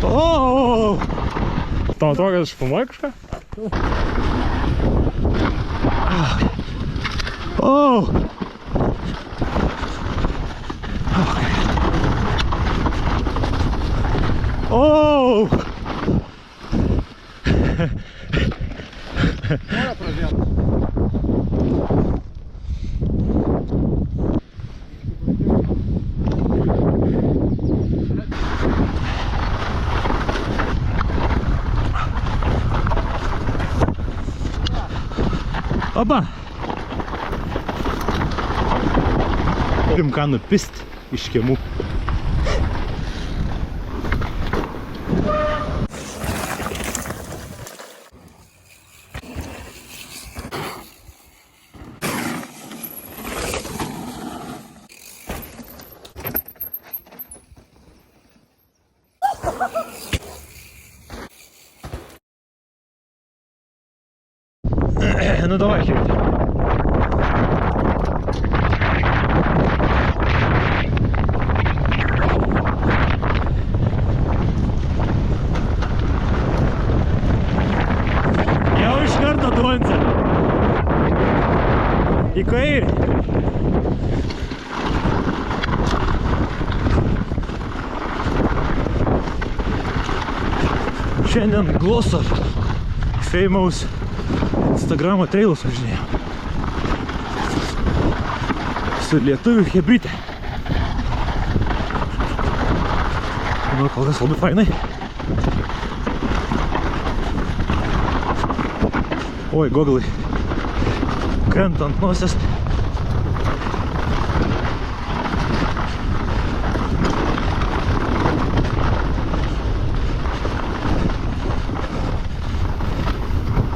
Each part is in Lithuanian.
O! Tau atrodo, kad aš filmuoju kažką? O! O! Nėra pradėtas. Oba! Turim ką nupist iš kiemų. Ну давай, Кирилл. Jau iš karto duonce. Į kairę. Šiandien Gloso famous Instagramo trailus važinėjau. Su lietuvių hebrytė. Manau, kol kas labai fainai. Oi, goglai. Krenta ant nosies.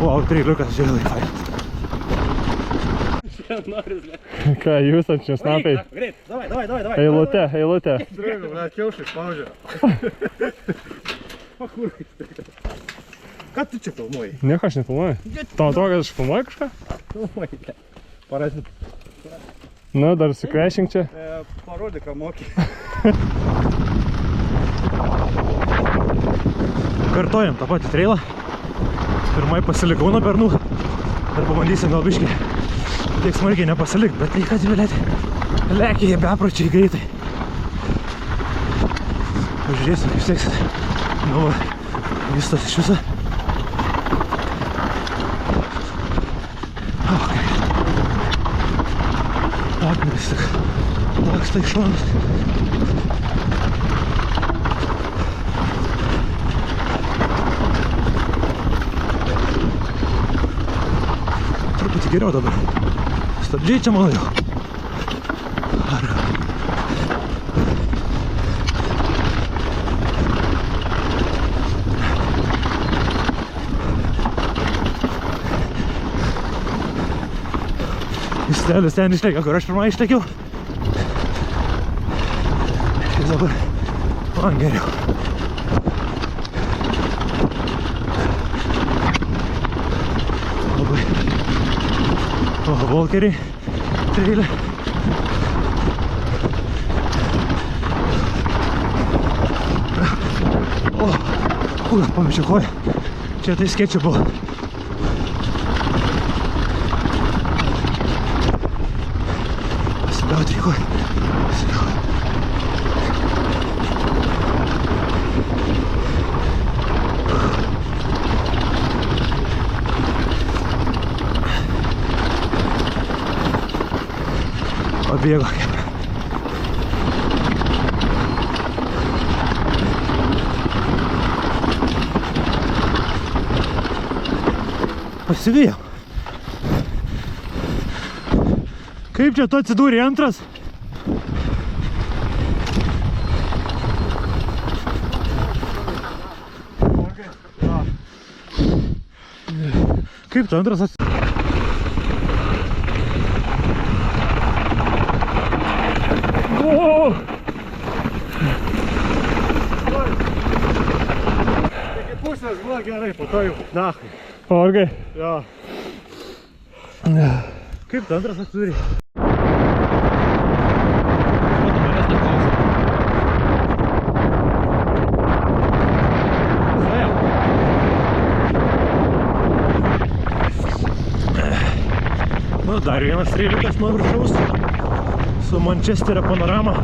Wow, triliukas žiūrėjai fainas. Ką, jūs ant česnapai? Greit, davai. Eilutė. Draugu, net kiaušai spaudžia. O kur? Ką tu čia filmuoji? Nieko aš nefilmuoju. Tau atrodo, kad aš filmuoju kažką? Filmuoji. Parasit. Nu, dar su crashing čia. Parodyk, ką moki. Kartojam tą patį trailą. Pirmai pasilikau nuo bernų ir pabandysim gal biškį tiek smarkiai nepasilikt, bet tai kad vėlėti lekia jie bepročiai greitai. Pažiūrėsim, kaip seksis. Nu, vistas iš viso. Akmenis tik laksta iš šonas. Geriau dabar. Stabdžiai čia mano jau. Ar... Stelis ten išlėkė, kur aš pirmą išlėkiau. Ir dabar man geriau. O, Volkeriai, trailė. O, pamečiau koją. Čia tai skečia buvo. Pasigauti į koją. Pabėgo kaip. Pasivijau. Kaip čia tu atsidūrė antras? Kaip tu antras atsidūrė? Pusės buvo gerai, po to jau nachai. Pavargai? Jo. Kaip tu antras atsidūrė? dar vienas trailiukas nuo viršaus su Mančesterio panorama.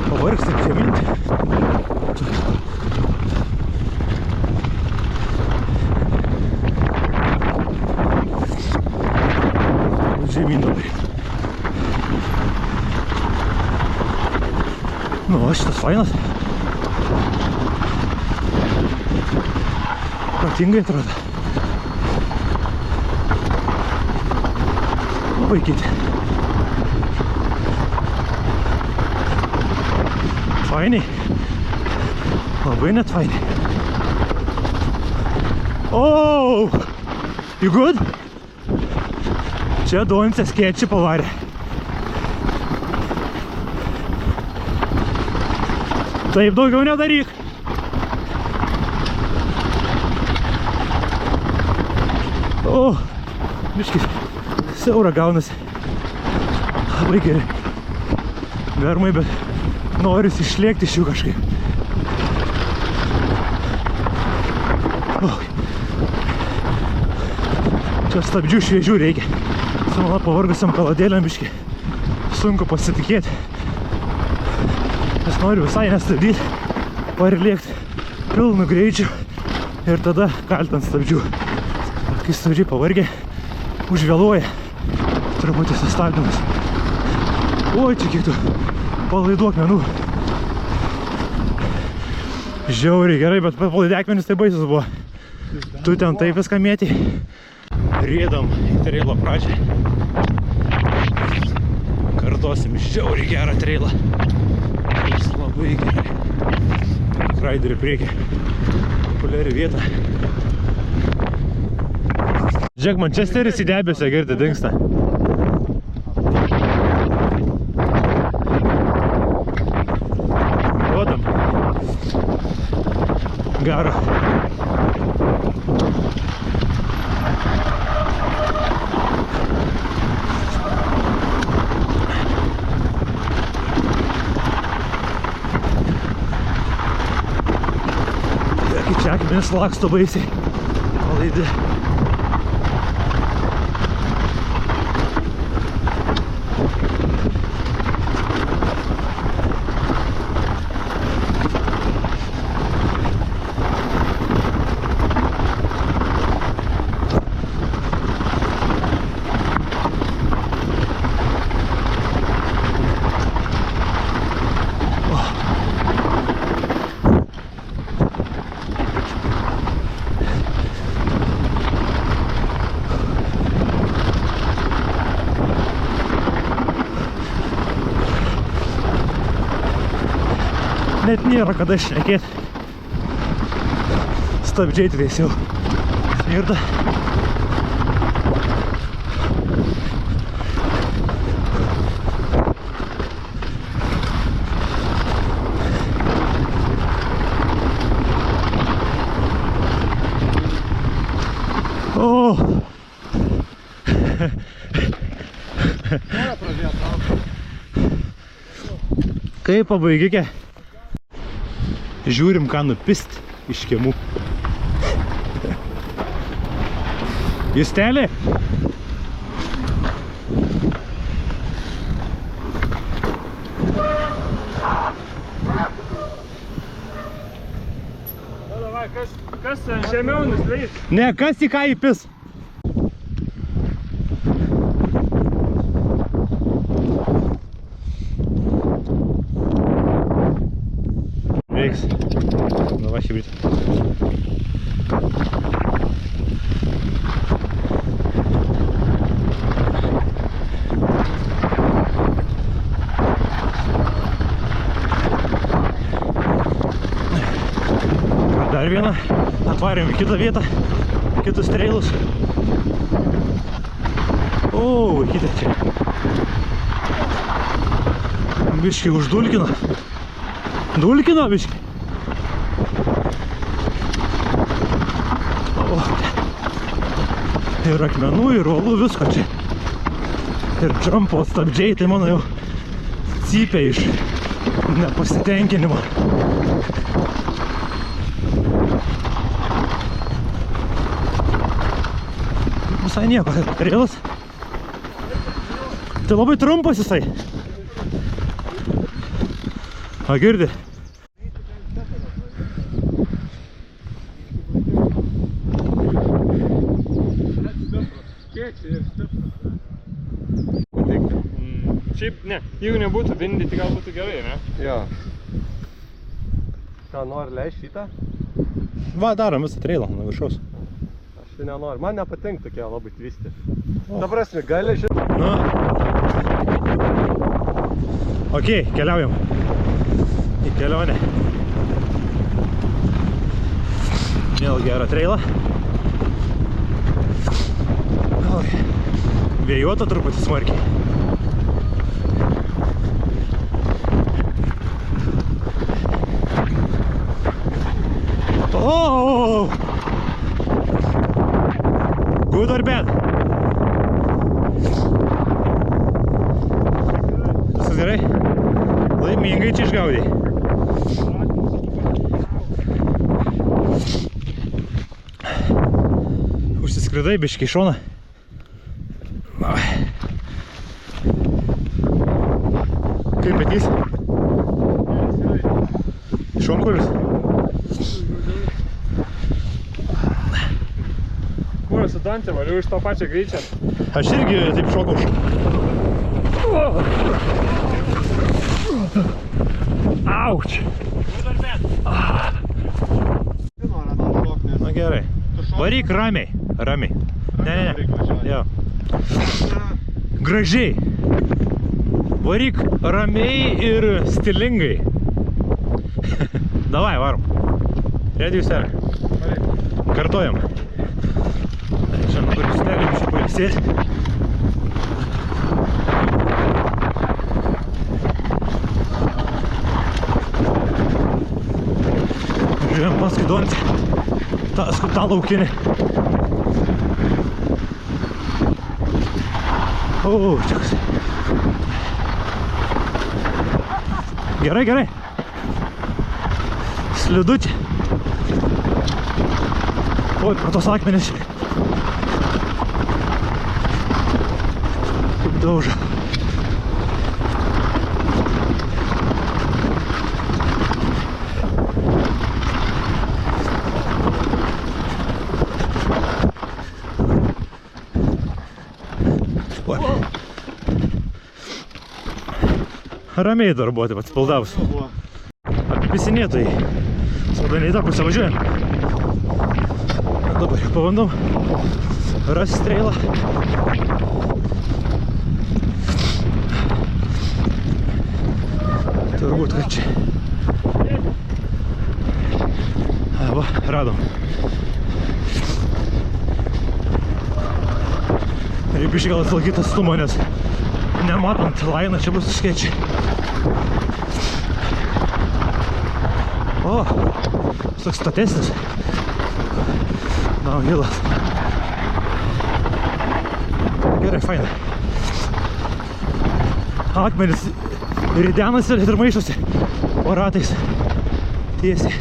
Pavargsti žemint. Žemyn labai. Nu, o šitas fainas. Protingai atrodo. Labai kiti. Fainiai. Labai net fainiai. Oh! You good? Čia Doncė skėčių pavarė. Taip daugiau nedaryk. O, biškis siaura gaunasi. Labai gerai. Garmai, bet noris išlėkti iš jų kažkaip. Čia stabdžių šviežių reikia. Su mano pavargusiam kaladėliam biškį sunku pasitikėti. Nes noriu visai nestabdyti, parilėkti pilnu greičiu ir tada kalti ant stabdžių. Kai stabdžiai pavargė, užvėluoja truputį sustabdymas. Oi, čia kiek tu palaiduok menų. Žiauriai gerai, bet palaidekmenis tai baisus buvo. Tu ten taip viską mėtį. Riedam į treilo pradžią. Kartosim žiauriai gerą treilą. Jis labai gerai. Raiderį priekį. Populiari vieta. Žiūrėk, Mančesteris į debesį, girdi, dingsta. Duodam. Garo. Čia akmenis laksto baisiai. Palaidi. Net nėra kada šnekėti. Stabdžiai turės jau smirda. O! Kaip pabaigikė? Žiūrim, ką nupist iš kiemų. Justelė? Kas žemiau nusileis? Ne, kas į ką įpis? Reiks. Давай, хибрид. Dar vieną. Atvarėm į kitą vietą. Kitus treilus. O, kitą čia. Biškį uždulkino. Dulkino biškį. O, Ir akmenų, ir uolų, visko čia. Ir džampo stabdžiai, tai mano jau cypia iš nepasitenkinimo. Visai nieko, reilas. Tai labai trumpas jisai. A, girdi? Šiaip ne, jeigu nebūtų vindyti, gal būtų gerai, ne? Jo. Ką, nori leisti šitą? Va, darom visą trailą nuo viršaus. Aš tai nenoriu. Man nepatinka tokie labai tvisti. Ta prasme, gali šitą. Nu. Ok, keliaujam. Į kelionę. Vėl gerą trailą. Oi. Vėjuota truputį smarkiai. Oh! Good or bad? Viskas gerai? Laimingai čia išgaudai. Užsiskridai biškį į šoną. Kaip petys? Šonkulis? Kur su Dante valiu iš to pačią greičią? Aš irgi taip šokau. Auč! Na gerai. Varyk ramiai. Ramiai. Ne. Jo. Gražiai. Varyk ramiai ir stilingai. Davai, varom. Ready, sir. Kartojam. Šiandien paristelėm šį pailsėti. Žiūrėjom paskui Dontį. Tą laukinį. O, čia kas. Gerai. Slidutė. Oi, pro tos akmenis. Kaip dauža. Ramiai darbuoti, atspaldavus. Apipisinėtojai. Saudanį į tą pusę važiuojam. Dabar jau pabandom rasti trailą. Turbūt, kad čia. Va, radom. Reikia biškai gal atsilaikyt atstumą, nes nematant lainą čia bus skėčiai. O, toks statesnis. Downhillas. Gerai, fainai. Akmenis ridenasi ir maišosi o ratais tiesiai.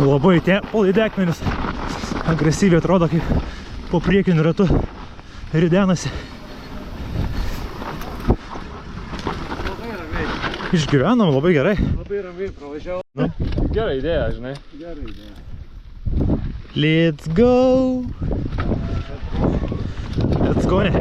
Labai palaidė akmenis. Agresyviai atrodo, kaip po priekiniu ratu ridenasi. Labai ramiai. Išgyvenom labai gerai. Labai ramiai pravažiavau. Nu. Gera idėja, žinai. Gerai idėja. Let's go! Let's go, ne?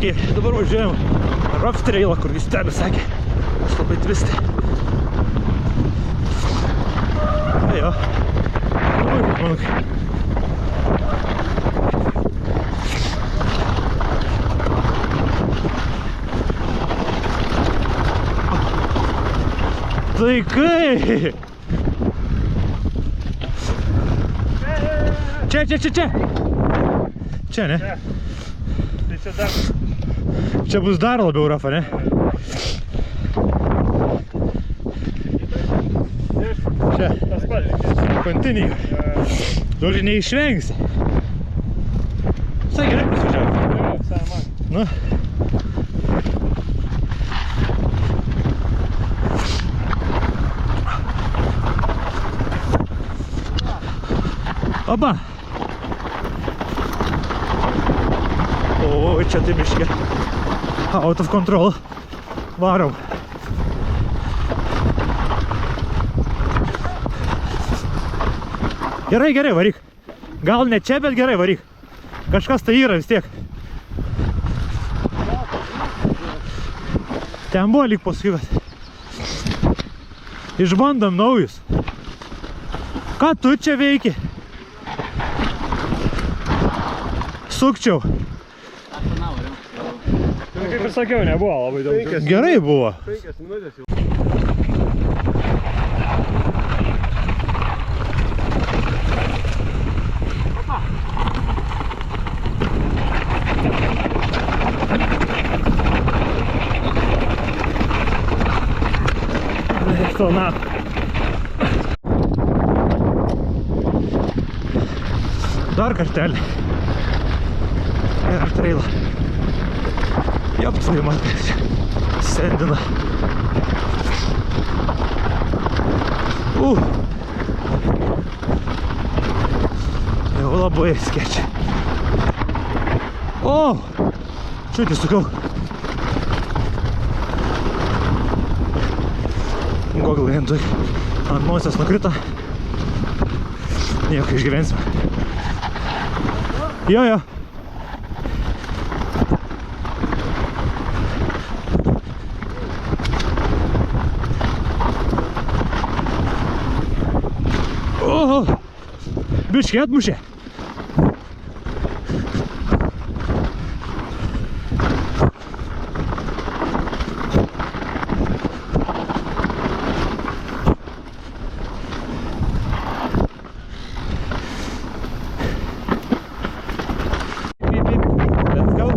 Okei, dabar važiuojam Rough Trailą, kur jis stebi sakė. Jis labai tvisti. Jo. Manukai. Tai kai? Čia. Čia, ne? Tai čia dar. Čia bus dar labiau rafa, ne? Čia. Tas pats. Pantinį. Žodžiu, neišvengsi. Visai gerai prisivažiavo. Jo, visai man. Nu. Oba! O, čia tai biškė. Out of control. Varom. Gerai, varyk. Gal ne čia, bet gerai, varyk. Kažkas tai yra vis tiek. Ten buvo lyg paskui, bet išbandom naujus. Ką tu čia veiki? Sukčiau. Kaip ir sakiau, nebuvo labai daug. Gerai buvo. 5 minutės jau. Na. Dar kartelį. Ir trailą. Jop, tvai matės. Sendina. Jau labai skečia. O! Čiūtį sukau. Goglai ant nosies nukrito. Nieko, išgyvensime. Jo. Oho! Biškį atmušė. Let's go.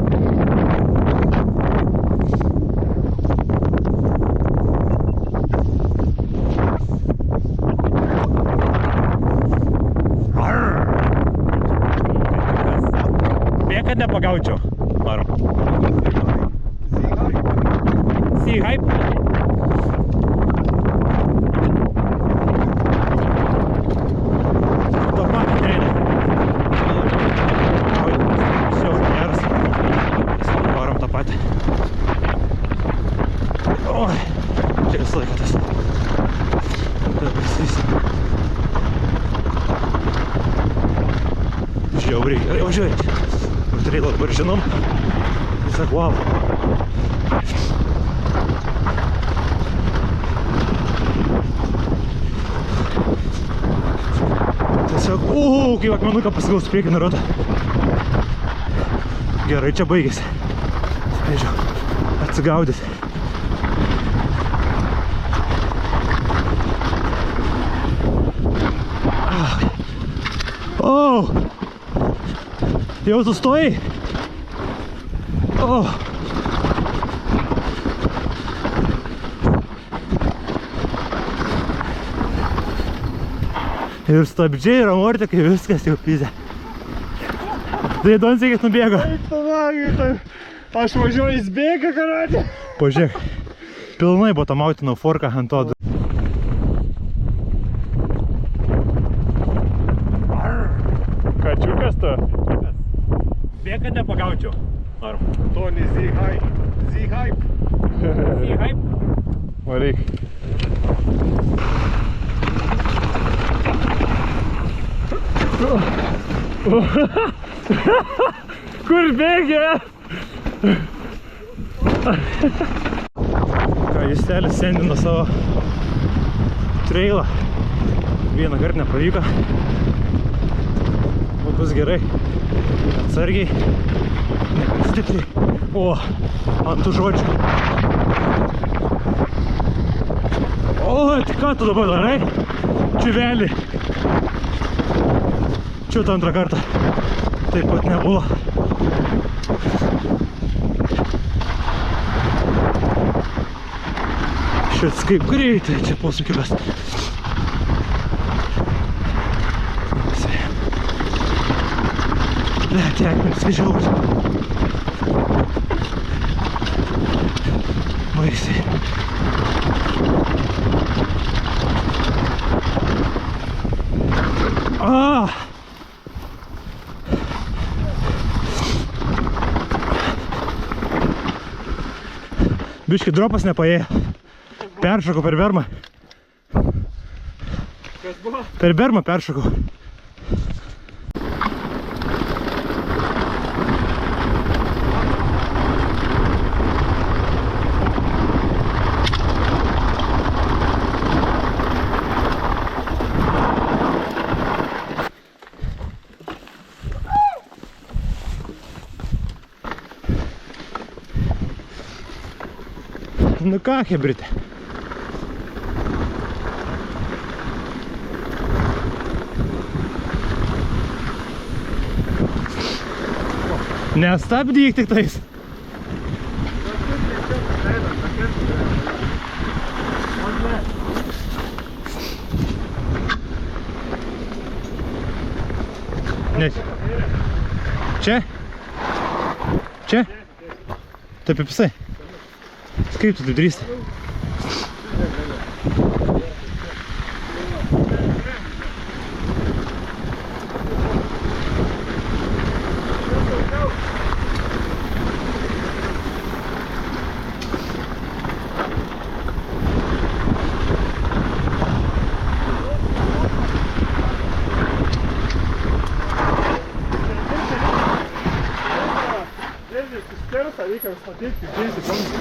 Bėg, kad nepagaučiau. Varom. See hype. Ой, čia visą laiką tas. Žiauriai gerai važiuojant. Trailą dabar žinom. Tiesiog wow. Tiesiog, kaip akmenuką pasigaus priekį nurodo. Gerai, čia baigėsi. Spėdžiau atsigaudyti. O! Jau sustojai? O! Ir stabdžiai, ir amortikai, viskas jau pizė. Tai Donskis nubėgo. Aš važiuoju, jis bėga, karatė. Pažiūrėk, pilnai bottomoutinau forką ant to. Kačiukas tu? Bėg, kad nepagaučiau. Varom. Tony, see hype. See hype. See hype? Varyk. Kur bėgė? Ką, Justelis sendino savo trailą. Vieną kartą nepavyko. O, bus gerai. Atsargiai. Ne per stipriai. O, ant tų žodžių. O, tai ką tu dabar darai? Čiuvelį. Čiut antrą kartą. Taip pat nebuvo. Šits kaip greitai čia posūkiukas. Blet, akmenis važiuot. Baisiai. Biški dropas nepaėjo. Peršokau per bermą. Kas buvo? Per bermą peršokau. Nu ką, hebritė? Nestabdyk tik tais. Net. Čia? Čia? Taip apisai. Kaip tu taip drįsti?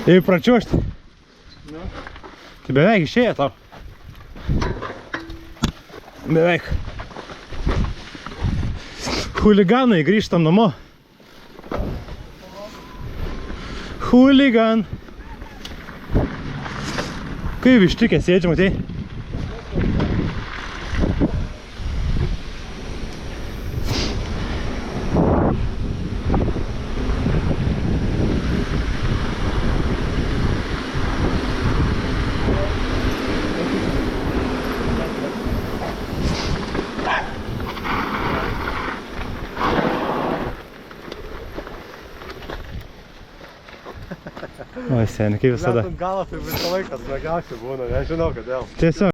Jei pračiuošti. Tai beveik išėjo tau. Beveik. Huliganai, grįžtam namo. Huligan. Kaip ištikė sėdži, matei? O, seni, kaip visada. Galas tai visą laiką smagiausia būna, nežinau kodėl. Tiesiog.